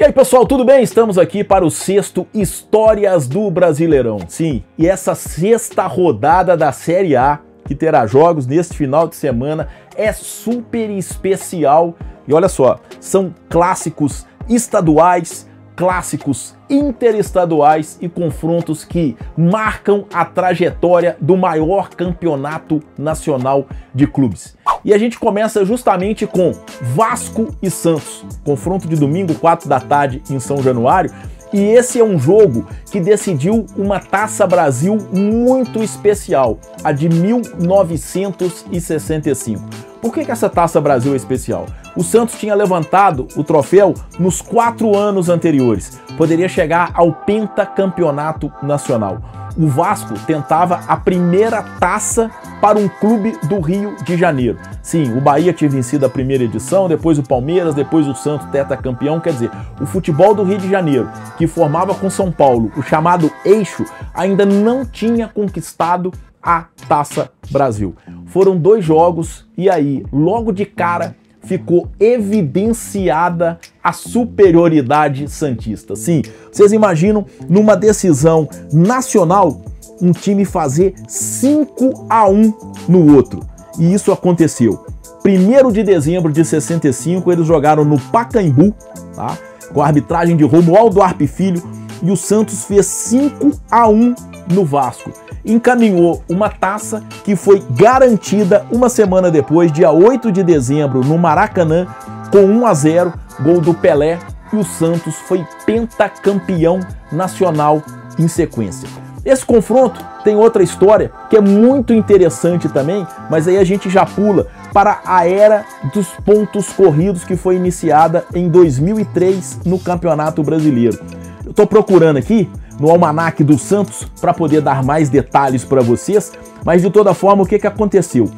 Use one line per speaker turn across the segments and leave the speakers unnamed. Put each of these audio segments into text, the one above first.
E aí pessoal, tudo bem? Estamos aqui para o sexto Histórias do Brasileirão. Sim, e essa sexta rodada da Série A, que terá jogos neste final de semana, é super especial. E olha só, são clássicos estaduais, clássicos interestaduais e confrontos que marcam a trajetória do maior campeonato nacional de clubes. E a gente começa justamente com Vasco e Santos, confronto de domingo, 4 da tarde em São Januário. E esse é um jogo que decidiu uma Taça Brasil muito especial, a de 1965. Por que essa Taça Brasil é especial? O Santos tinha levantado o troféu nos 4 anos anteriores. Poderia chegar ao pentacampeonato nacional. O Vasco tentava a primeira taça para um clube do Rio de Janeiro. Sim, o Bahia tinha vencido a primeira edição, depois o Palmeiras, depois o Santos tetracampeão. Quer dizer, o futebol do Rio de Janeiro, que formava com São Paulo o chamado eixo, ainda não tinha conquistado a Taça Brasil. Foram 2 jogos e aí, logo de cara, ficou evidenciada a superioridade santista. Sim, vocês imaginam numa decisão nacional um time fazer 5-1 no outro. E isso aconteceu. 1º de dezembro de 65, eles jogaram no Pacaembu, tá? Com a arbitragem de Romualdo Arpe Filho, e o Santos fez 5-1 no Vasco. Encaminhou uma taça que foi garantida uma semana depois, dia 8 de dezembro, no Maracanã, com 1-0, gol do Pelé, e o Santos foi pentacampeão nacional em sequência. Esse confronto tem outra história que é muito interessante também, mas aí a gente já pula para a era dos pontos corridos que foi iniciada em 2003 no Campeonato Brasileiro. Eu estou procurando aqui no almanaque do Santos para poder dar mais detalhes para vocês, mas de toda forma o que aconteceu?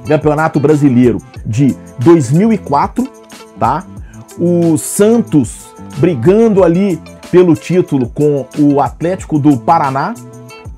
Campeonato Brasileiro de 2004, tá? O Santos brigando ali pelo título com o Atlético do Paraná,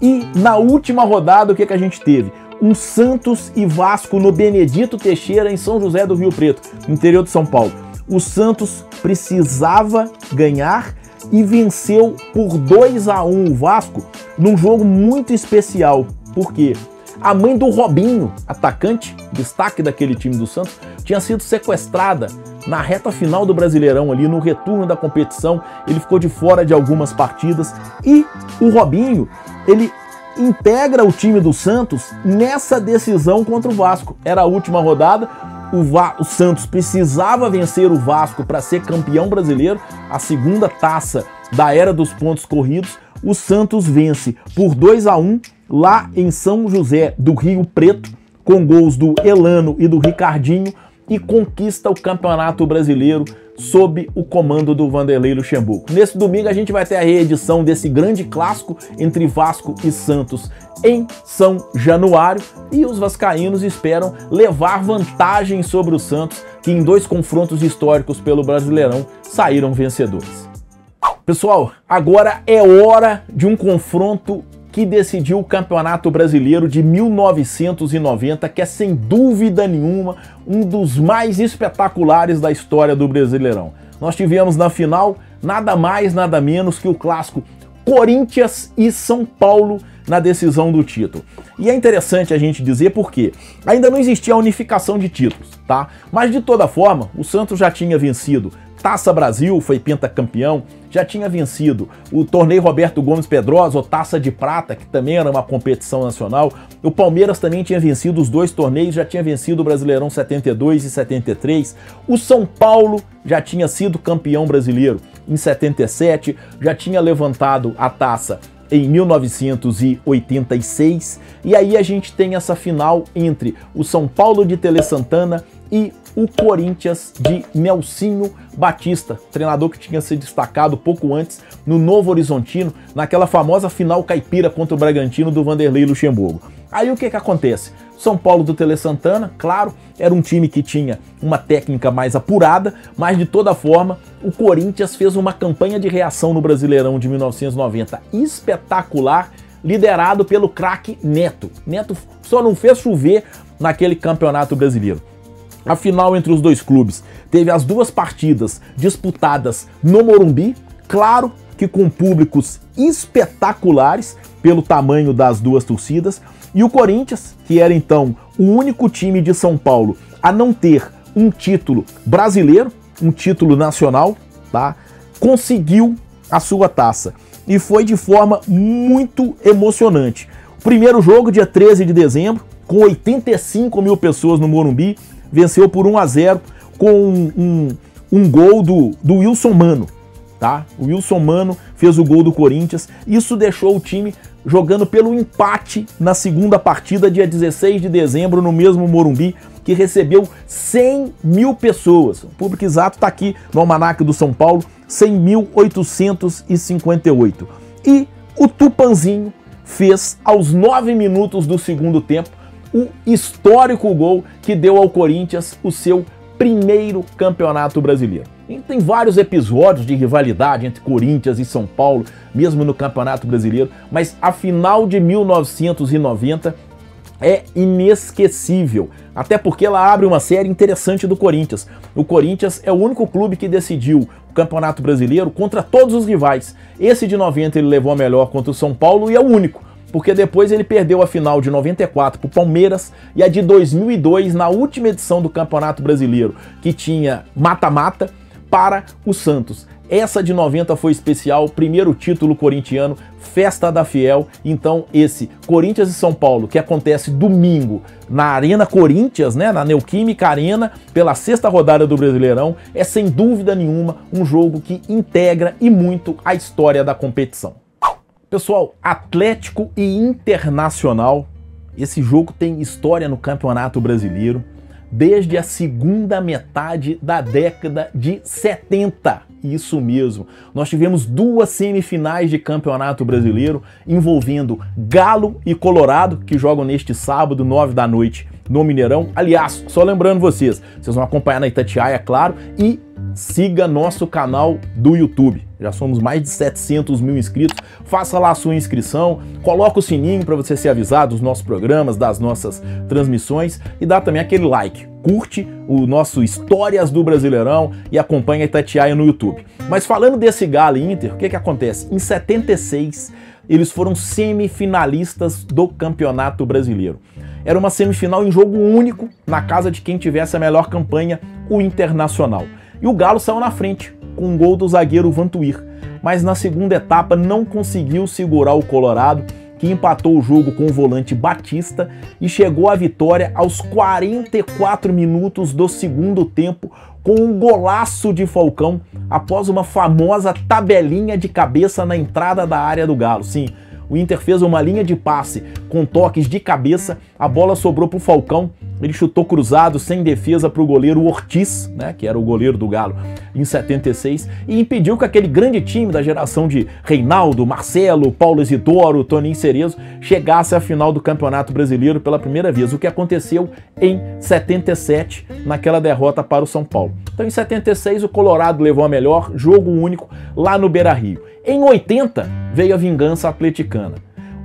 e na última rodada o que a gente teve? Um Santos e Vasco no Benedito Teixeira em São José do Rio Preto, no interior de São Paulo. O Santos precisava ganhar e venceu por 2-1 o Vasco num jogo muito especial. Por quê? A mãe do Robinho, atacante, destaque daquele time do Santos, tinha sido sequestrada na reta final do Brasileirão, ali no retorno da competição. Ele ficou de fora de algumas partidas e o Robinho, ele integra o time do Santos nessa decisão contra o Vasco. Era a última rodada. O Santos precisava vencer o Vasco para ser campeão brasileiro, a segunda taça da era dos pontos corridos. O Santos vence por 2-1 lá em São José do Rio Preto, com gols do Elano e do Ricardinho, e conquista o Campeonato Brasileiro sob o comando do Vanderlei Luxemburgo. Nesse domingo a gente vai ter a reedição desse grande clássico entre Vasco e Santos em São Januário, e os vascaínos esperam levar vantagem sobre o Santos, que em 2 confrontos históricos pelo Brasileirão saíram vencedores. Pessoal, agora é hora de um confronto que decidiu o Campeonato Brasileiro de 1990, que é sem dúvida nenhuma um dos mais espetaculares da história do Brasileirão. Nós tivemos na final nada mais, nada menos que o clássico Corinthians e São Paulo na decisão do título. E é interessante a gente dizer porque ainda não existia a unificação de títulos, tá? Mas de toda forma, o Santos já tinha vencido Taça Brasil, foi pentacampeão, já tinha vencido o torneio Roberto Gomes Pedrosa, ou Taça de Prata, que também era uma competição nacional. O Palmeiras também tinha vencido os 2 torneios, já tinha vencido o Brasileirão 72 e 73. O São Paulo já tinha sido campeão brasileiro em 77, já tinha levantado a taça em 1986, e aí a gente tem essa final entre o São Paulo de Tele Santana e o Corinthians de Nelsinho Batista, treinador que tinha se destacado pouco antes no Novo Horizontino, naquela famosa final caipira contra o Bragantino do Vanderlei Luxemburgo. Aí o que acontece? São Paulo do Tele Santana, claro, era um time que tinha uma técnica mais apurada, mas de toda forma o Corinthians fez uma campanha de reação no Brasileirão de 1990 espetacular, liderado pelo craque Neto. Neto só não fez chover naquele campeonato brasileiro. A final entre os dois clubes teve as duas partidas disputadas no Morumbi, claro que com públicos espetaculares pelo tamanho das duas torcidas, e o Corinthians, que era então o único time de São Paulo a não ter um título brasileiro, um título nacional, tá? Conseguiu a sua taça. E foi de forma muito emocionante. O primeiro jogo, dia 13 de dezembro, com 85 mil pessoas no Morumbi, venceu por 1-0 com um gol do Wilson Mano, tá? O Wilson Mano fez o gol do Corinthians. Isso deixou o time jogando pelo empate na segunda partida, dia 16 de dezembro, no mesmo Morumbi, que recebeu 100 mil pessoas. O público exato está aqui no Almanaque do São Paulo, 100.858. E o Tupanzinho fez, aos 9 minutos do segundo tempo, o histórico gol que deu ao Corinthians o seu primeiro campeonato brasileiro. E tem vários episódios de rivalidade entre Corinthians e São Paulo, mesmo no Campeonato Brasileiro, mas a final de 1990 é inesquecível, até porque ela abre uma série interessante do Corinthians. O Corinthians é o único clube que decidiu o Campeonato Brasileiro contra todos os rivais. Esse de 90 ele levou a melhor contra o São Paulo e é o único, porque depois ele perdeu a final de 94 para o Palmeiras e a de 2002, na última edição do Campeonato Brasileiro, que tinha mata-mata, para o Santos. Essa de 90 foi especial, primeiro título corintiano, festa da Fiel. Então esse Corinthians e São Paulo, que acontece domingo na Arena Corinthians, né, na Neoquímica Arena, pela 6ª rodada do Brasileirão, é sem dúvida nenhuma um jogo que integra e muito a história da competição. Pessoal, Atlético e Internacional, esse jogo tem história no Campeonato Brasileiro desde a segunda metade da década de 70. Isso mesmo. Nós tivemos duas semifinais de Campeonato Brasileiro envolvendo Galo e Colorado, que jogam neste sábado, 9 da noite, no Mineirão. Aliás, só lembrando vocês vão acompanhar na Itatiaia, claro, e siga nosso canal do YouTube. Já somos mais de 700 mil inscritos. Faça lá a sua inscrição, coloca o sininho para você ser avisado dos nossos programas, das nossas transmissões e dá também aquele like. Curte o nosso Histórias do Brasileirão e acompanha a Itatiaia no YouTube. Mas falando desse Galo e Inter, o que acontece? Em 76, eles foram semifinalistas do Campeonato Brasileiro. Era uma semifinal em jogo único, na casa de quem tivesse a melhor campanha, o Internacional. E o Galo saiu na frente, com um gol do zagueiro Vantuir. Mas na segunda etapa não conseguiu segurar o Colorado, que empatou o jogo com o volante Batista e chegou à vitória aos 44 minutos do segundo tempo, com um golaço de Falcão, após uma famosa tabelinha de cabeça na entrada da área do Galo. Sim, o Inter fez uma linha de passe com toques de cabeça, a bola sobrou para o Falcão, ele chutou cruzado, sem defesa, para o goleiro Ortiz, né, que era o goleiro do Galo, em 76, e impediu que aquele grande time da geração de Reinaldo, Marcelo, Paulo Isidoro, Toninho Cerezo chegasse à final do Campeonato Brasileiro pela primeira vez, o que aconteceu em 77, naquela derrota para o São Paulo. Então em 76 o Colorado levou a melhor, jogo único lá no Beira-Rio. Em 80 veio a vingança atleticana.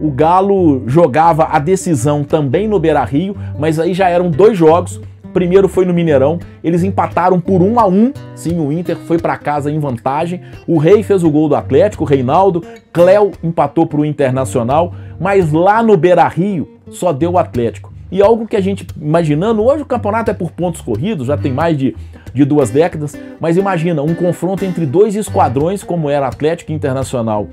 O Galo jogava a decisão também no Beira-Rio, mas aí já eram 2 jogos. Primeiro foi no Mineirão, eles empataram por 1-1. Sim, o Inter foi para casa em vantagem. O Rei fez o gol do Atlético, o Reinaldo. Cléo empatou para o Internacional, mas lá no Beira-Rio só deu o Atlético. E algo que a gente imaginando, hoje o campeonato é por pontos corridos, já tem mais de 2 décadas, mas imagina um confronto entre 2 esquadrões, como era Atlético e Internacional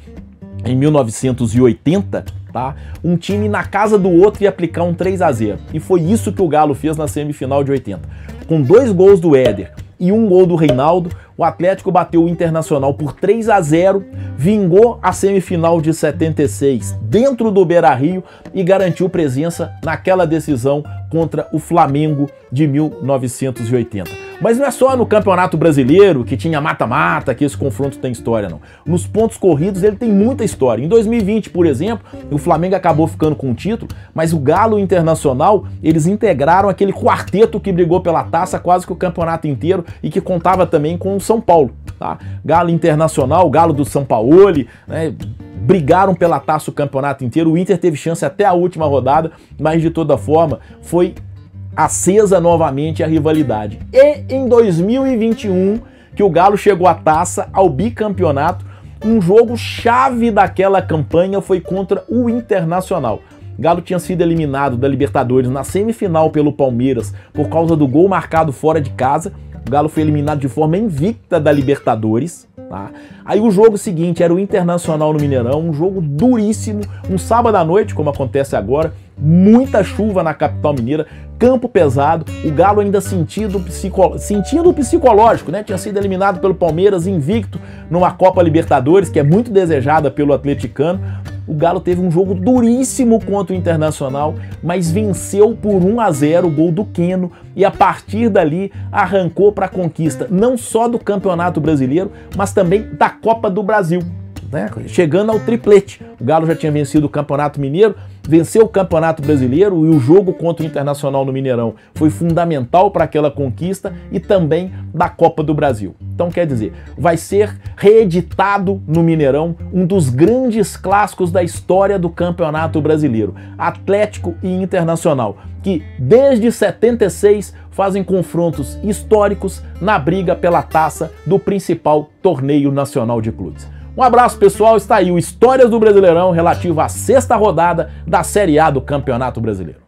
em 1980, tá? Um time na casa do outro ia aplicar um 3-0. E foi isso que o Galo fez na semifinal de 80. Com 2 gols do Éder e 1 gol do Reinaldo, o Atlético bateu o Internacional por 3-0, vingou a semifinal de 76 dentro do Beira-Rio e garantiu presença naquela decisão contra o Flamengo de 1980. Mas não é só no Campeonato Brasileiro que tinha mata-mata que esse confronto tem história, não. Nos pontos corridos ele tem muita história. Em 2020, por exemplo, o Flamengo acabou ficando com o título, mas o Galo e o Internacional, eles integraram aquele quarteto que brigou pela taça quase que o campeonato inteiro e que contava também com o São Paulo, tá? Galo Internacional, Galo do Sampaoli, né? Brigaram pela taça o campeonato inteiro. O Inter teve chance até a última rodada, mas de toda forma foi acesa novamente a rivalidade. E em 2021, que o Galo chegou à taça, ao bicampeonato, um jogo chave daquela campanha foi contra o Internacional. O Galo tinha sido eliminado da Libertadores na semifinal pelo Palmeiras por causa do gol marcado fora de casa. O Galo foi eliminado de forma invicta da Libertadores. Tá? Aí o jogo seguinte era o Internacional no Mineirão, um jogo duríssimo, um sábado à noite, como acontece agora, muita chuva na capital mineira, campo pesado, o Galo ainda sentindo o psicológico, né? Tinha sido eliminado pelo Palmeiras, invicto numa Copa Libertadores, que é muito desejada pelo atleticano. O Galo teve um jogo duríssimo contra o Internacional, mas venceu por 1-0 o gol do Keno e a partir dali arrancou para a conquista não só do Campeonato Brasileiro, mas também da Copa do Brasil, né? Chegando ao triplete. O Galo já tinha vencido o Campeonato Mineiro, venceu o Campeonato Brasileiro e o jogo contra o Internacional no Mineirão foi fundamental para aquela conquista e também da Copa do Brasil. Então, quer dizer, vai ser reeditado no Mineirão um dos grandes clássicos da história do Campeonato Brasileiro, Atlético e Internacional, que desde 76 fazem confrontos históricos na briga pela taça do principal torneio nacional de clubes. Um abraço, pessoal. Está aí o Histórias do Brasileirão relativo à 6ª rodada da Série A do Campeonato Brasileiro.